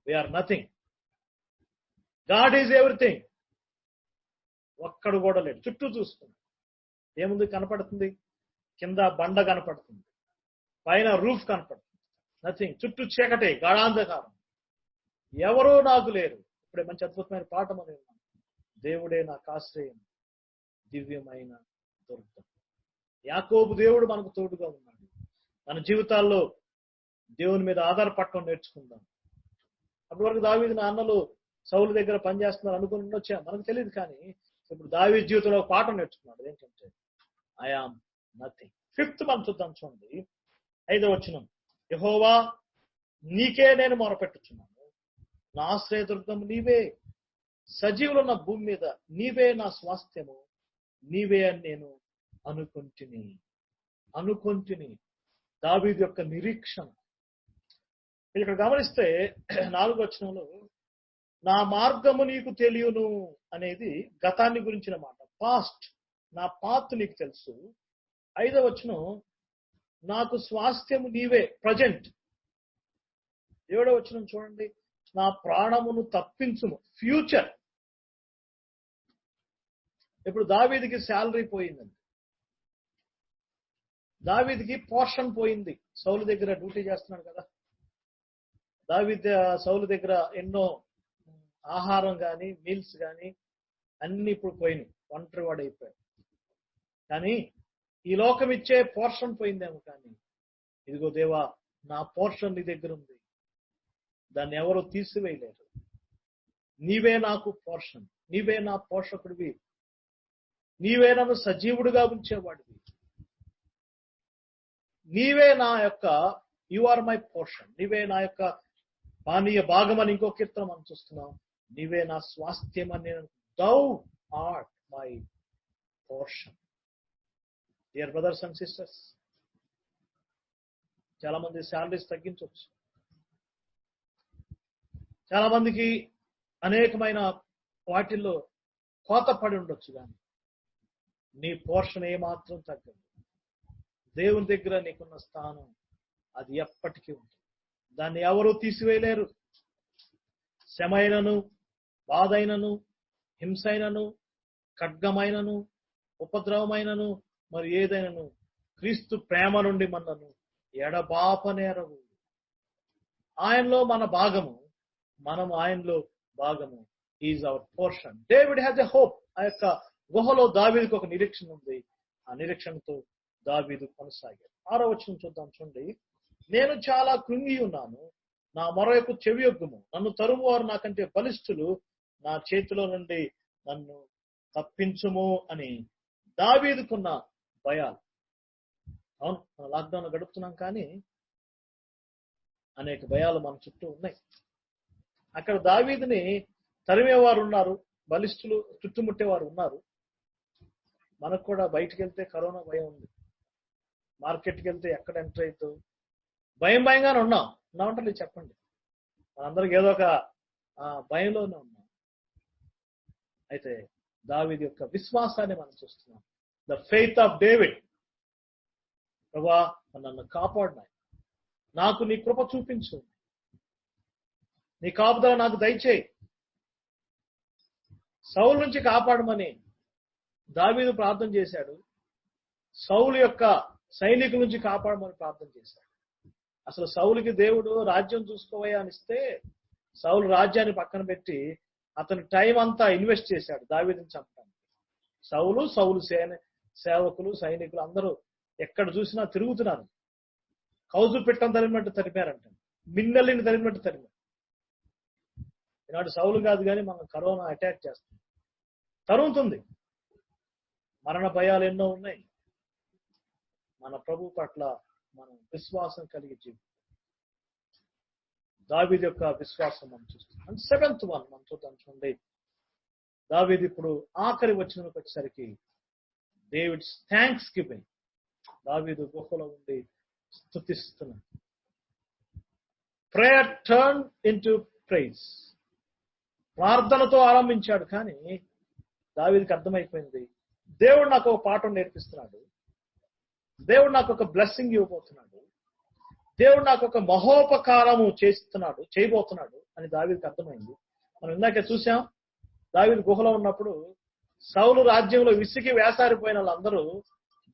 Speaker 1: we are nothing. God is everything. ఒక్కడు కూడా లేడు. చుట్టూ చూసుకున్నాడు, ఏముంది? కనపడుతుంది, కింద బండ కనపడుతుంది, పైన రూఫ్ కనపడుతుంది, నథింగ్. చుట్టూ చీకటి, గాఢాంధకారం, ఎవరూ నాకు లేరు. ఇప్పుడే మంచి అద్భుతమైన పాఠం అని విన్నాను. దేవుడే నాకు ఆశ్రయం, దివ్యమైన దుర్గం. యాకోబు దేవుడు మనకు తోడుగా ఉన్నాడు. మన జీవితాల్లో దేవుని మీద ఆధారపడటం నేర్చుకుందాం. అప్పటి వరకు దావీదు నాన్నలు సౌలు దగ్గర పనిచేస్తున్నారు అనుకుని ఉండొచ్చా, మనకు తెలియదు. కానీ ఇప్పుడు దావీదు జీవితంలో ఒక పాఠం నేర్చుకున్నాడు. ఏంటంటే ఐ ఆమ్ నథింగ్. 5th మనం చూద్దాం, చూడండి. 5వ వచనం, యెహోవా నీకే నేను మొరపెట్టుచున్నాను, నా ఆశ్రయదుర్గం నీవే, సజీవులున్న భూమి మీద నీవే నా స్వాస్థ్యము, నీవే అని నేను అనుకొంటిని. దావీదు యొక్క నిరీక్షణ. ఇక్కడ గమనిస్తే 4వ వచనంలో నా మార్గము నీకు తెలియను అనేది గతాన్ని గురించిన మాట, పాస్ట్. నా పాత్ నీకు తెలుసు. 5వ వచనం, నాకు స్వాస్థ్యము నీవే, ప్రజెంట్. 7వ వచనం చూడండి, నా ప్రాణమును తప్పించుము, ఫ్యూచర్. ఇప్పుడు దావీదుకి శాలరీ పోయిందండి, దావీదుకి పోర్షన్ పోయింది. సౌలు దగ్గర డ్యూటీ చేస్తున్నాడు కదా, సౌలు దగ్గర ఎన్నో ఆహారం కానీ మీల్స్ కానీ అన్ని ఇప్పుడు పోయినాయి, ఒంటరి వాడు అయిపోయాడు. కానీ ఈ లోకం ఇచ్చే పోర్షన్ పోయిందేమో, కానీ ఇదిగో దేవా నా పోర్షన్ నీ దగ్గర ఉంది, దాన్ని ఎవరు తీసివేయలేరు. నీవే నాకు పోర్షన్, నీవే నా పోషకుడివి, నీవే నన్ను సజీవుడిగా ఉంచేవాడివి, నీవే నా యొక్క యు ఆర్ మై పోర్షన్, నీవే నా యొక్క పానీయ భాగం అని ఇంకో కీర్తన మనం చూస్తున్నాం. నీవే నా స్వాస్థ్యం అని నేను, thou art my portion. Dear brothers and sisters, చాలా మంది శాలరీస్ తగ్గించవచ్చు, చాలా మందికి అనేకమైన వాటిల్లో కోత పడి ఉండొచ్చు, కానీ నీ పోర్షన్ ఏమాత్రం తగ్గదు. దేవుని దగ్గర నీకున్న స్థానం అది ఎప్పటికీ ఉంటుంది, దాన్ని ఎవరూ తీసివేయలేరు. శ్రమైనను, బాధైనను, హింసైనను, ఖడ్గమైనను, ఉపద్రవమైనను, మరి ఏదైనాను క్రీస్తు ప్రేమ నుండి మనను ఎడబాపనేరవు. ఆయనలో మన భాగము, మనం ఆయనలో భాగము. Is our portion. David has a hope. ఆ యొక్క గుహలో దావీదుకు ఒక నిరీక్షణ ఉంది. ఆ నిరీక్షణతో దావీదు కొనసాగాడు. 6వ వచనం చూద్దాం, చూడండి. నేను చాలా కృంగి ఉన్నాను, నా మొరయకు చెవియొగ్గుము, నన్ను తరుమువారు నాకంటే బలిష్ఠులు, నా చేతిలో నుండి నన్ను తప్పించుము అని దావీదుకున్న భయాలు. అవును, మనం లాక్డౌన్ లో గడుపుతున్నాం, కానీ అనేక భయాలు మన చుట్టూ ఉన్నాయి. అక్కడ దావీదుని తరిమేవారు ఉన్నారు, బలిష్ఠులు చుట్టుముట్టేవారు ఉన్నారు. మనకు కూడా బయటికి వెళ్తే కరోనా భయం ఉంది, మార్కెట్కి వెళ్తే ఎక్కడ ఎంటర్ అవుతావు భయంగానే ఉన్నామంటే చెప్పండి. మనందరికి ఏదో ఒక భయంలోనే ఉన్నాం. అయితే దావీదు యొక్క విశ్వాసాన్ని మనం చూస్తున్నాం. The faith of David. ప్రభా, నన్ను కాపాడినా, నాకు నీ కృప చూపించు, నీ కాపుదల నాకు దయచేయి, సౌలు నుంచి కాపాడమని దావీదు ప్రార్థన చేశాడు. సౌలు యొక్క సైనికుల నుంచి కాపాడమని ప్రార్థన చేశాడు. అసలు సౌలుకి దేవుడు రాజ్యం చూసుకోవయ్యా అనిస్తే సౌలు రాజ్యాన్ని పక్కన పెట్టి అతని టైం అంతా ఇన్వెస్ట్ చేశాడు దావీదుని చంపడానికి. సౌలు సేవకులు, సైనికులు అందరూ ఎక్కడ చూసినా తిరుగుతున్నారు. కౌజు పెట్టం తరిమినట్టు తరిమారంట, మిన్నల్లిని తరిమినట్టు తరిమారు. ఈనాడు సౌలు కాదు, కానీ మనం కరోనా అటాక్ చేస్తాం, తరుగుతుంది. మరణ భయాలు ఎన్నో ఉన్నాయి. మన ప్రభు పట్ల మనం విశ్వాసం కలిగి జీవితం. దావీదు యొక్క విశ్వాసం మనం చూస్తాం. 7th one మనం చూద్దాం, చూడండి. దావీదు ఇప్పుడు ఆఖరి వచనానికి వచ్చేసరికి డేవిడ్స్ థ్యాంక్స్ గివింగ్. దావీదు గుహలో ఉండి స్తుతిస్తున్నాడు. Prayer turn into praise. ప్రార్థనతో ఆరంభించాడు, కానీ దావీదుకి అర్థమైపోయింది, దేవుడు నాకు ఒక పాఠం నేర్పిస్తున్నాడు, దేవుడు నాకు ఒక బ్లెస్సింగ్ ఇవ్వబోతున్నాడు, దేవుడు నాకు ఒక మహోపకారము చేయబోతున్నాడు అని దావీదుకి అర్థమైంది. మనం ఇందాక చూసాం, దావీదు గుహలో ఉన్నప్పుడు సౌలు రాజ్యంలో విసిగి వేసారిపోయిన వాళ్ళందరూ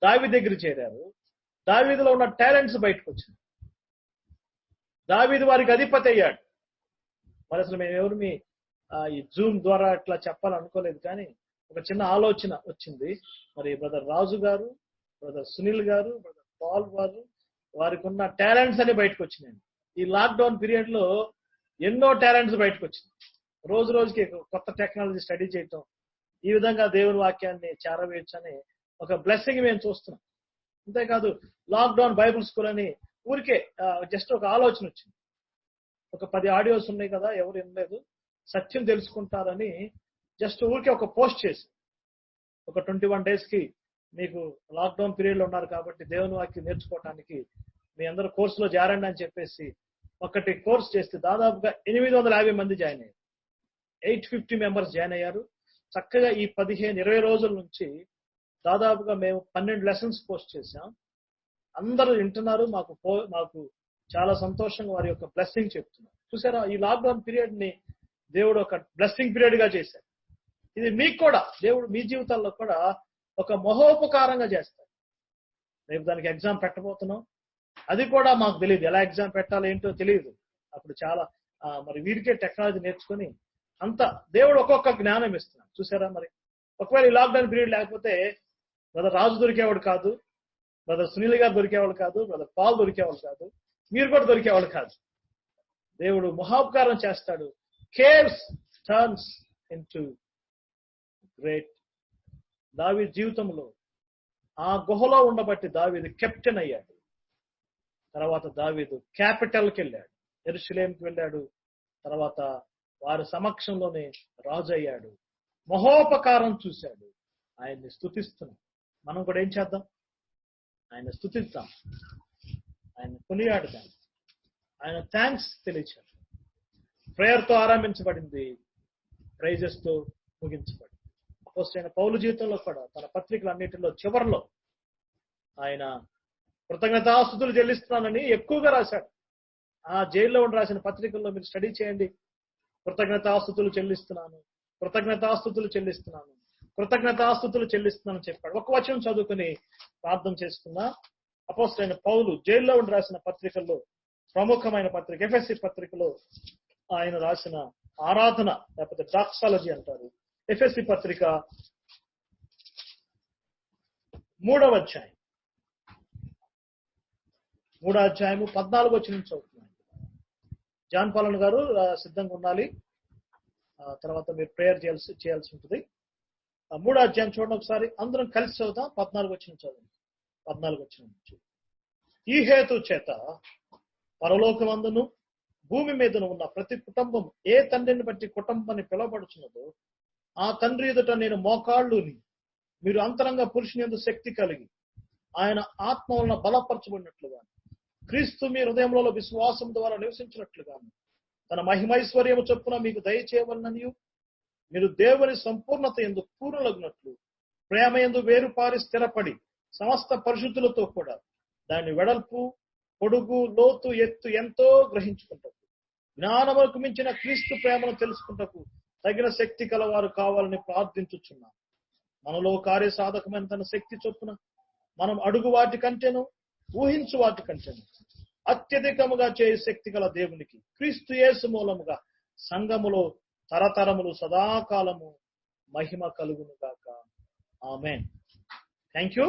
Speaker 1: దావీదు దగ్గర చేరారు. దావీదులో ఉన్న టాలెంట్స్ బయటకు వచ్చింది. దావీదు వారికి అధిపతి అయ్యాడు. మరి అసలు మేము ఎవరు ఈ జూమ్ ద్వారా అట్లా చెప్పాలనుకోలేదు, కానీ ఒక చిన్న ఆలోచన వచ్చింది. మరి బ్రదర్ రాజు గారు, బ్రదర్ సునీల్ గారు, బ్రదర్ పాల్ గారు, వారికి ఉన్న టాలెంట్స్ అన్ని బయటకు వచ్చినాయి. ఈ లాక్డౌన్ పీరియడ్ లో ఎన్నో టాలెంట్స్ బయటకు వచ్చినాయి. రోజు రోజుకి కొత్త టెక్నాలజీ స్టడీ చేయటం, ఈ విధంగా దేవుని వాక్యాన్ని చేరవేయచ్చు అని ఒక బ్లెస్సింగ్ మేము చూస్తున్నాం. అంతేకాదు, లాక్డౌన్ బైబుల్ స్కూల్ అని ఊరికే జస్ట్ ఒక ఆలోచన వచ్చింది. ఒక 10 ఆడియోస్ ఉన్నాయి కదా, ఎవరు వినలేదు, సత్యం తెలుసుకుంటారని జస్ట్ ఊరికే ఒక పోస్ట్ చేసి, ఒక 21 days కి మీకు లాక్డౌన్ పీరియడ్ లో ఉన్నారు కాబట్టి దేవుని వాక్యం నేర్చుకోవటానికి మీ అందరూ కోర్సులో చేరండి అని చెప్పేసి ఒకటి కోర్స్ చేస్తే దాదాపుగా 850 మంది జాయిన్ అయ్యారు. 850 members జాయిన్ అయ్యారు. చక్కగా ఈ 15-20 రోజుల నుంచి దాదాపుగా మేము 12 lessons పోస్ట్ చేశాం. అందరూ వింటున్నారు. మాకు చాలా సంతోషంగా వారి యొక్క బ్లెస్సింగ్ చెప్తున్నారు. చూసారా, ఈ లాక్డౌన్ పీరియడ్ ని దేవుడు ఒక బ్లెస్సింగ్ పీరియడ్ గా చేశారు. ఇది మీకు కూడా దేవుడు మీ జీవితాల్లో కూడా ఒక మహోపకారంగా చేస్తారు. రేపు దానికి ఎగ్జామ్ పెట్టబోతున్నాం. అది కూడా మాకు తెలియదు, ఎలా ఎగ్జామ్ పెట్టాలో ఏంటో తెలియదు. అప్పుడు చాలా మరి వీరికే టెక్నాలజీ నేర్చుకుని అంత దేవుడు ఒక్కొక్క జ్ఞానం ఇస్తున్నాడు. చూసారా, మరి ఒకవేళ ఈ లాక్డౌన్ పీరియడ్ లేకపోతే బ్రదర్ రాజు దొరికేవాడు కాదు, బ్రదర్ సునీల్ గారు దొరికేవాళ్ళు కాదు, బ్రదర్ పాల్ దొరికేవాళ్ళు కాదు, మీరు కూడా దొరికేవాళ్ళు కాదు. దేవుడు మహోపకారం చేస్తాడు. Caves turns into great. దావీదు జీవితంలో ఆ గుహలో ఉండబట్టి దావీదు కెప్టెన్ అయ్యాడు. తర్వాత దావీదు క్యాపిటల్కి వెళ్ళాడు, యెరూషలేంకి వెళ్ళాడు. తర్వాత వారి సమక్షంలోనే రాజు అయ్యాడు. మహోపకారం చూశాడు. ఆయన్ని స్తుతిస్తున్నాం. మనం కూడా ఏం చేద్దాం? ఆయన స్తుతిద్దాం, ఆయన కొనియాడుదాం, ఆయన థ్యాంక్స్ తెలియచేద్దాం. ప్రేయర్తో ఆరంభించబడింది, ప్రైజెస్తో ముగించబడింది. అపోస్తలుడైన పౌలు జీవితంలో కూడా తన పత్రికలన్నిటిలో చివరిలో ఆయన కృతజ్ఞతాస్తుతులు చెల్లిస్తున్నానని ఎక్కువగా రాశాడు. ఆ జైల్లో ఉండి రాసిన పత్రికల్లో మీరు స్టడీ చేయండి. కృతజ్ఞతాస్తుతులు చెల్లిస్తున్నాను, కృతజ్ఞతాస్తుతులు చెల్లిస్తున్నాను, కృతజ్ఞతాస్తుతులు చెల్లిస్తున్నాను చెప్పాడు. ఒక వచనం చదువుకుని ప్రార్థన చేసుకున్నా. అపోస్తలుడైన పౌలు జైల్లో ఉండి రాసిన పత్రికల్లో ప్రముఖమైన పత్రిక ఎఫెసీ పత్రికలో ఆయన రాసిన ఆరాధన, లేకపోతే డాక్సాలజీ అంటారు. ఎఫెసీ పత్రిక 3వ అధ్యాయం 14వ వచనం చదువుతున్నాను. జాన్ పాలన్ గారు సిద్ధంగా ఉండాలి. తర్వాత మీరు ప్రేయర్ చేయాల్సి ఉంటుంది. 3వ అధ్యాయం చూడండి ఒకసారి, అందరం కలిసి చదువుతాం. 14వ వచనం చదవండి. 14వ వచనం నుంచి, ఈ హేతు చేత పరలోకమందును భూమి మీదను ఉన్న ప్రతి కుటుంబం ఏ తండ్రిని బట్టి కుటుంబాన్ని పిలువబడుచున్నదో ఆ తండ్రి ఎదుట నేను మోకాళ్ళుని, మీరు అంతరంగ పురుషుని యందు శక్తి కలిగి ఆయన ఆత్మ వలన బలపరచబడినట్లుగా క్రీస్తు మీ హృదయంలో విశ్వాసం ద్వారా నివసించినట్లుగా తన మహిమైశ్వర్యము చొప్పున మీకు దయచేయవలననియు, మీరు దేవుని సంపూర్ణత యందు పూర్ణులగునట్లు ప్రేమ యందు వేరుపారి స్థిరపడి సమస్త పరిశుద్ధులతో కూడా దాని వెడల్పు, పొడుగు, లోతు, ఎత్తు ఎంతో గ్రహించుకుంటకు, జ్ఞానములకు మించిన క్రీస్తు ప్రేమను తెలుసుకుంటకు తగిన శక్తి కలవారు కావాలని ప్రార్థించుచున్నాం. మనలో కార్యసాధకమైన తన శక్తి చొప్పున మనం అడుగు వాటి కంటేను ఊహించు వాటి కంటేను అత్యధికముగా చేయు శక్తి గల దేవునికి క్రీస్తు యేసు మూలముగా సంఘములో తరతరములు సదాకాలము మహిమ కలుగును గాక. ఆమేన్. Thank you.